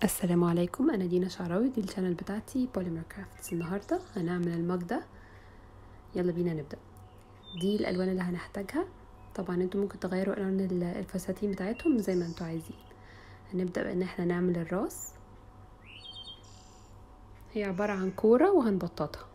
السلام عليكم، انا دينا شعراوي. دي الشانل بتاعتي بوليمر كرافتس. النهارده هنعمل المج ده. يلا بينا نبدا. دي الالوان اللي هنحتاجها. طبعا انتوا ممكن تغيروا الوان الفساتين بتاعتهم زي ما انتوا عايزين. هنبدا بان احنا نعمل الراس. هي عباره عن كوره وهنبططها.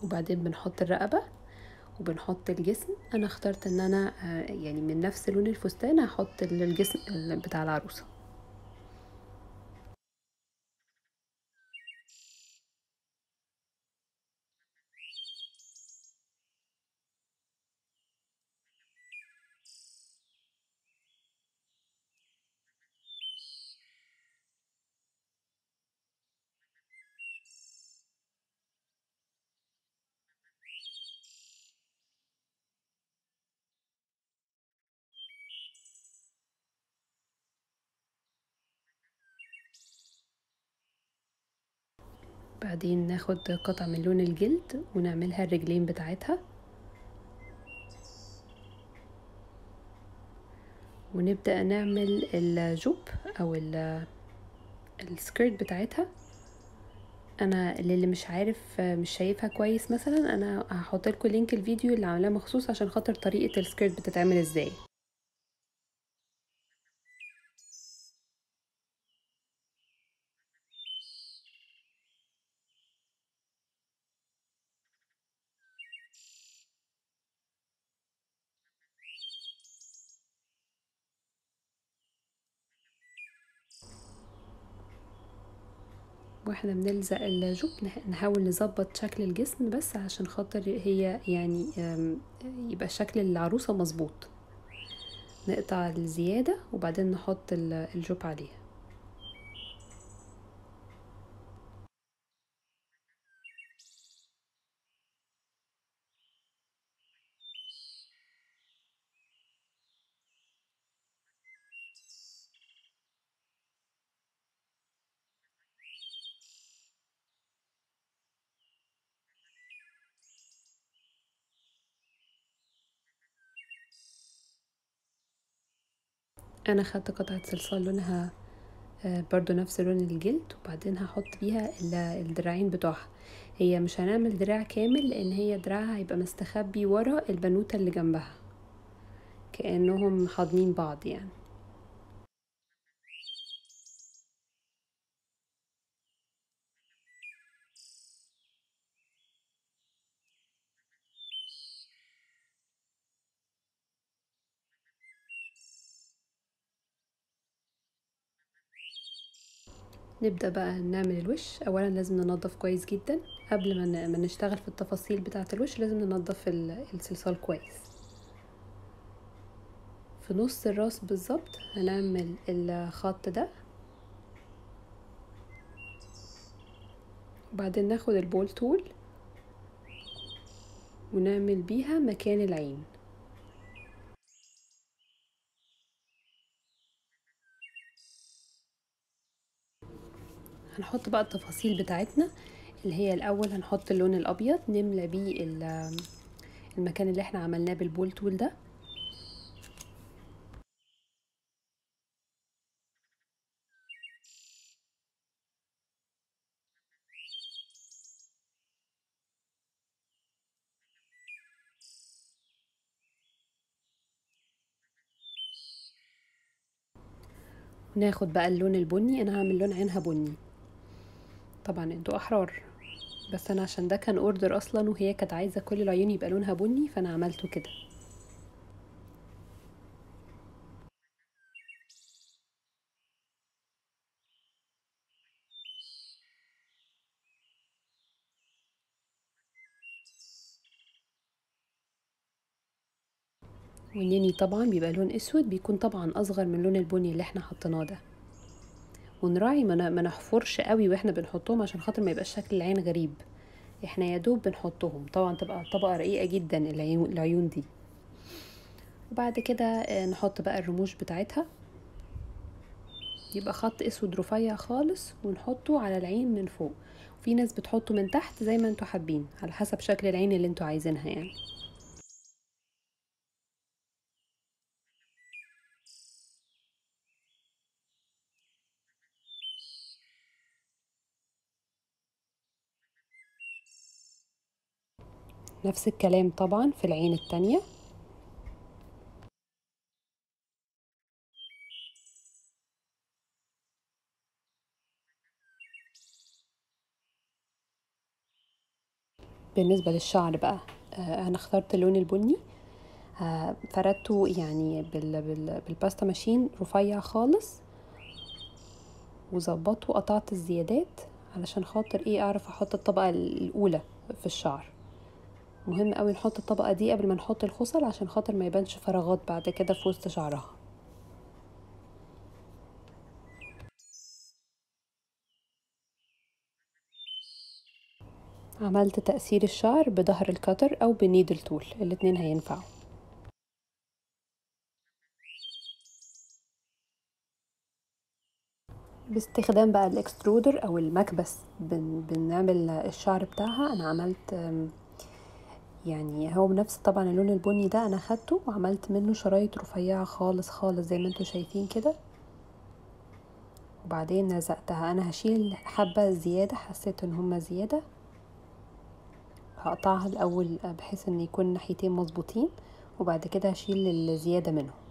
وبعدين بنحط الرقبه وبنحط الجسم. انا اخترت ان انا يعني من نفس لون الفستان هحط الجسم بتاع العروسه. بعدين ناخد قطعة من لون الجلد ونعملها الرجلين بتاعتها، ونبدأ نعمل الجوب او السكيرت بتاعتها. انا اللي مش عارف مش شايفها كويس مثلا، انا هحط لكم لينك الفيديو اللي عاملاه مخصوص عشان خاطر طريقة السكيرت بتتعمل ازاي. واحنا بنلزق الجوب نحاول نظبط شكل الجسم بس عشان خاطر هي يعني يبقى شكل العروسة مظبوط. نقطع الزيادة وبعدين نحط الجوب عليها. انا خدت قطعة صلصال لونها برضو نفس لون الجلد، وبعدين هحط بيها الدراعين بتوعها. هي مش هنعمل دراع كامل لان هي دراعها هيبقى مستخبي ورا البنوتة اللي جنبها كأنهم حاضنين بعض يعني. نبدأ بقى نعمل الوش. اولا لازم ننظف كويس جدا قبل ما نشتغل في التفاصيل بتاعة الوش. لازم ننظف الصلصال كويس. في نص الراس بالظبط هنعمل الخط ده، وبعدين ناخد البول تول ونعمل بيها مكان العين. هنحط بقى التفاصيل بتاعتنا اللي هي الاول هنحط اللون الابيض نملى بيه المكان اللي احنا عملناه بالبول تول ده. ناخد بقى اللون البني. انا هعمل لون عينها بني، طبعا انتوا احرار، بس انا عشان ده كان اوردر اصلا وهي كانت عايزه كل العيون يبقى لونها بني فانا عملته كده. والنيني طبعا بيبقى لون اسود، بيكون طبعا اصغر من لون البني اللي احنا حطيناه ده. ونراعي ما نحفرش قوي واحنا بنحطهم عشان خاطر ما يبقاش شكل العين غريب. احنا يا دوب بنحطهم، طبعا تبقى طبقه رقيقه جدا العيون دي. وبعد كده نحط بقى الرموش بتاعتها. يبقى خط اسود رفيع خالص ونحطه على العين من فوق. في ناس بتحطه من تحت زي ما انتوا حابين على حسب شكل العين اللي انتوا عايزينها يعني. نفس الكلام طبعا في العين التانية. بالنسبة للشعر بقى، انا اخترت اللون البني. فردته يعني بالباستا ماشين رفيع خالص، وظبطته وقطعت الزيادات علشان خاطر ايه اعرف احط الطبقة الاولى في الشعر. مهم قوي نحط الطبقة دي قبل ما نحط الخصل عشان خاطر ما يبانش فراغات بعد كده في وسط شعرها. عملت تأثير الشعر بظهر الكتر او بنيدل تول، الاتنين هينفعوا. باستخدام بقى الاكسترودر او المكبس بنعمل الشعر بتاعها. انا عملت يعني هو بنفس طبعا اللون البني ده، انا خدته وعملت منه شرايط رفيعة خالص خالص زي ما انتوا شايفين كده، وبعدين لزقتها. انا هشيل حبة زيادة حسيت ان هما زيادة، هقطعها الاول بحيث ان يكون ناحيتين مظبوطين، وبعد كده هشيل الزيادة منهم.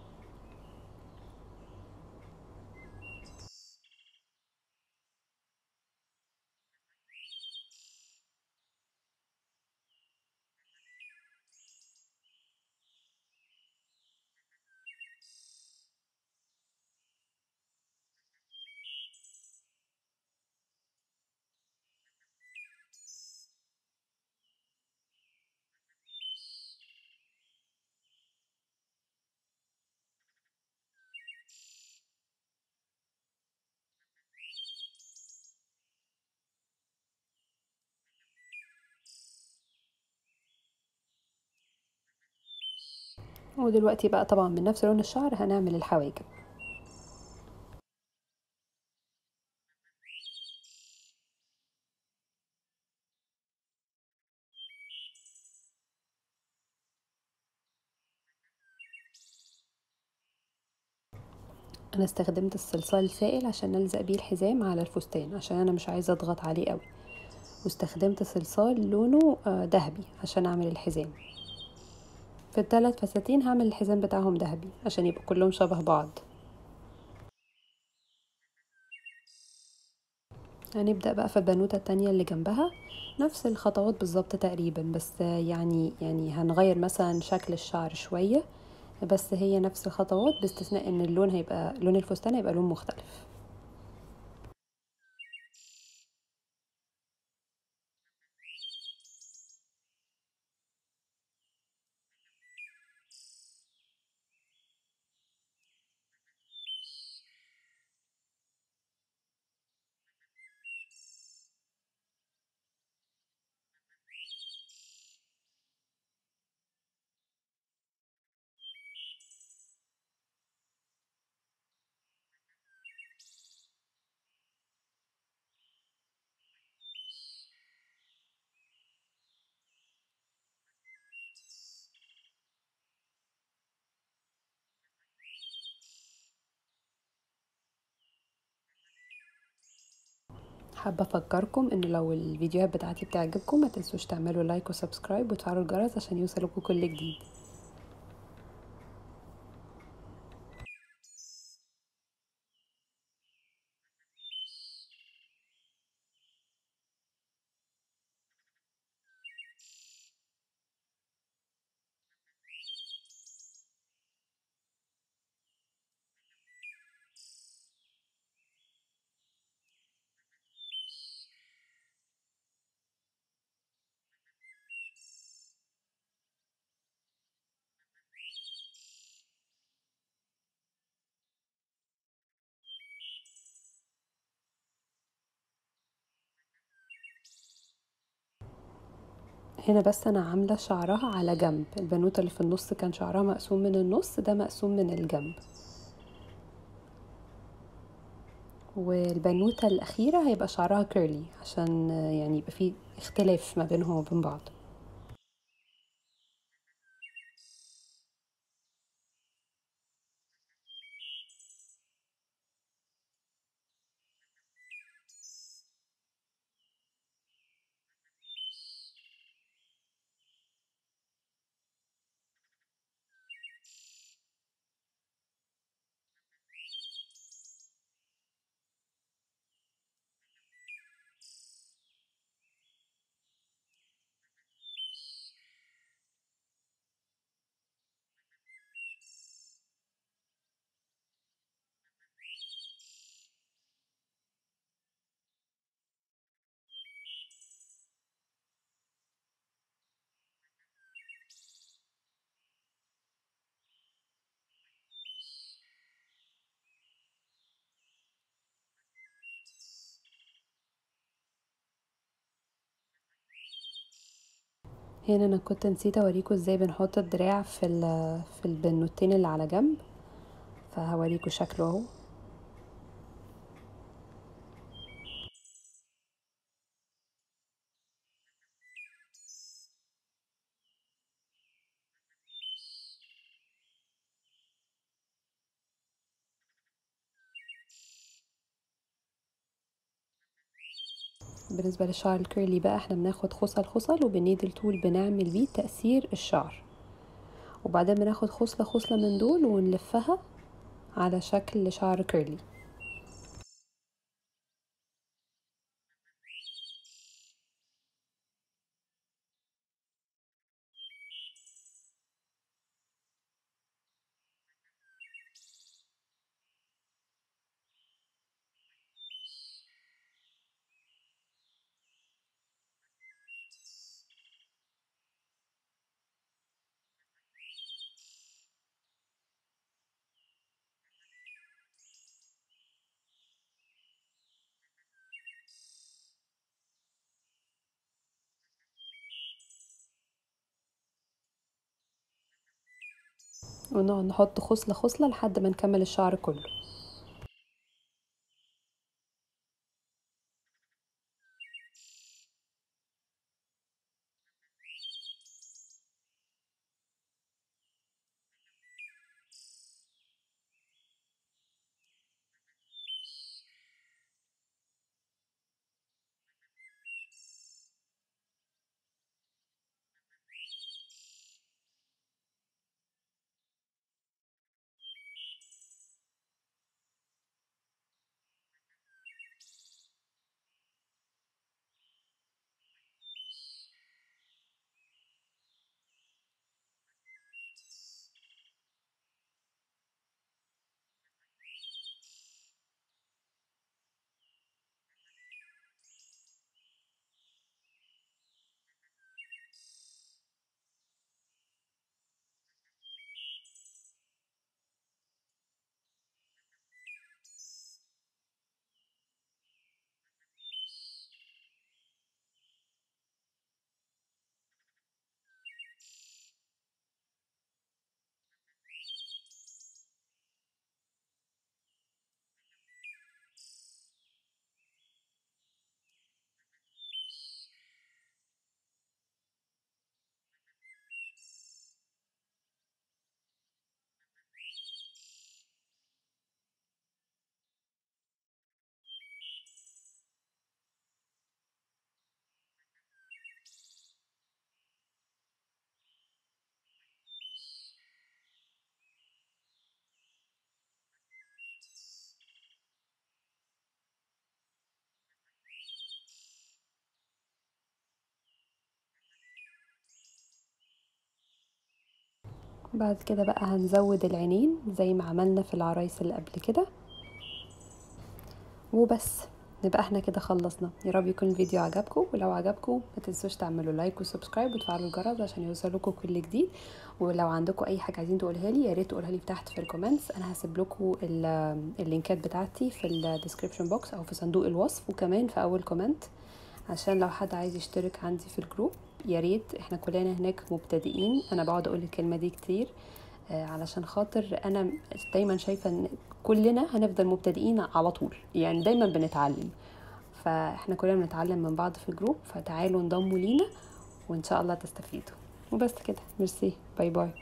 ودلوقتي بقى طبعا من نفس لون الشعر هنعمل الحواجب. انا استخدمت الصلصال السائل عشان الزق بيه الحزام على الفستان عشان انا مش عايزه اضغط عليه قوي، واستخدمت صلصال لونه ذهبي عشان اعمل الحزام. في الثلاث فساتين هعمل الحزام بتاعهم ذهبي عشان يبقوا كلهم شبه بعض. هنبدأ بقى في البنوتة التانية اللي جنبها نفس الخطوات بالظبط تقريبا، بس يعني هنغير مثلا شكل الشعر شوية، بس هي نفس الخطوات باستثناء ان اللون هيبقى لون الفستان هيبقى لون مختلف. حابة افكركم ان لو الفيديوهات بتاعتي بتعجبكم ما تنسوش تعملوا لايك وسبسكرايب وتفعلوا الجرس عشان يوصلكم كل جديد. هنا بس انا عاملة شعرها على جنب، البنوتة اللي في النص كان شعرها مقسوم من النص، ده مقسوم من الجنب، والبنوتة الأخيرة هيبقى شعرها كيرلي عشان يعني يبقى فيه اختلاف ما بينهم وبين بعض. هنا انا كنت نسيت اوريكم ازاي بنحط الدراع في البنوتين اللي على جنب، فهوريكم شكله اهو. بالنسبه للشعر الكيرلي بقى احنا بناخد خصل خصل وبالنيدل تول بنعمل بيه تأثير الشعر، وبعدين بناخد خصلة خصلة من دول ونلفها على شكل شعر كيرلي. ونقعد نحط خصلة خصلة لحد ما نكمل الشعر كله. بعد كده بقى هنزود العينين زي ما عملنا في العرايس اللي قبل كده وبس. نبقى احنا كده خلصنا. يا رب يكون الفيديو عجبكم، ولو عجبكم ما تنسوش تعملوا لايك وسبسكرايب وتفعلوا الجرس عشان يوصلكم كل جديد. ولو عندكم اي حاجه عايزين تقولها لي يا ريت تقولها لي تحت في الكومنتس. انا هسيب لكم اللينكات بتاعتي في الديسكريبشن بوكس او في صندوق الوصف، وكمان في اول كومنت عشان لو حد عايز يشترك عندي في الجروب. يا ريت، احنا كلنا هناك مبتدئين، انا بقعد اقول الكلمه دي كتير علشان خاطر انا دايما شايفه ان كلنا هنفضل مبتدئين على طول، يعني دايما بنتعلم، فاحنا كلنا بنتعلم من بعض في الجروب، فتعالوا انضموا لينا وان شاء الله تستفيدوا. وبس كده، ميرسي، باي باي.